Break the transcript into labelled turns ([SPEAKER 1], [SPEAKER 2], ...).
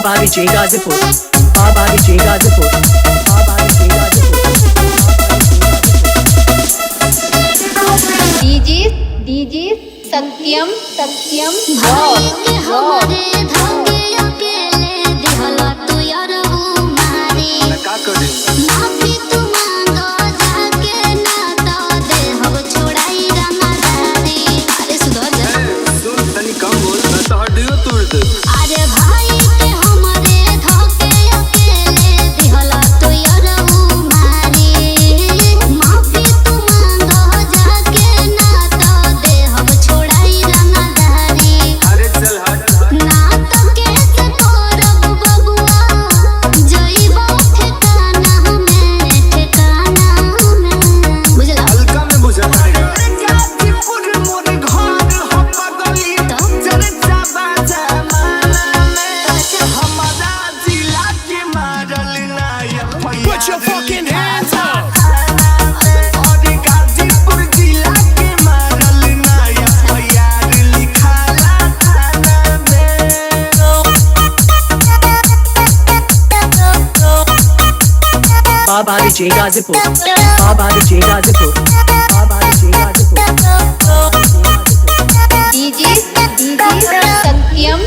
[SPEAKER 1] बाबा विजय गाजीपुर, बाबा विजय गाजीपुर, बाबा विजय गाजीपुर।
[SPEAKER 2] डीजे सत्यम भाई के हमारे धागे अकेले दिहला तू यार वो मारे माफी तू मांगो जाके ना तो दे हम छोड़ाई रंगदारी। अरे सुधर जा
[SPEAKER 3] सुन तनी कम बोल मैं तो हड्डियों तोड़ दे।
[SPEAKER 2] अरे भाई के हमारे धागे अकेले दिहला तू यार वो मारे माफी तू मांगो जाके ना तो दे हम छोड़ाई रंगदारी।
[SPEAKER 3] अरे चल हट
[SPEAKER 2] ना तो कैसे करब बबुआ जइबो ठिकाना में बुझला।
[SPEAKER 3] हल्का में बुझा जाएगा। गाजीपुर मोर घर हो पगली चर्चा बाजा माला में हमारा जिला के मारल नायक भैया। Put your fucking hands up। और गाजीपुर जिला के मारल नायक भैया लिखाला थाना में।
[SPEAKER 1] बाबा विजय गाजीपुर, बाबा विजय गाजीपुर, बाबा विजय गाजीपुर।
[SPEAKER 2] डीजे सत्यम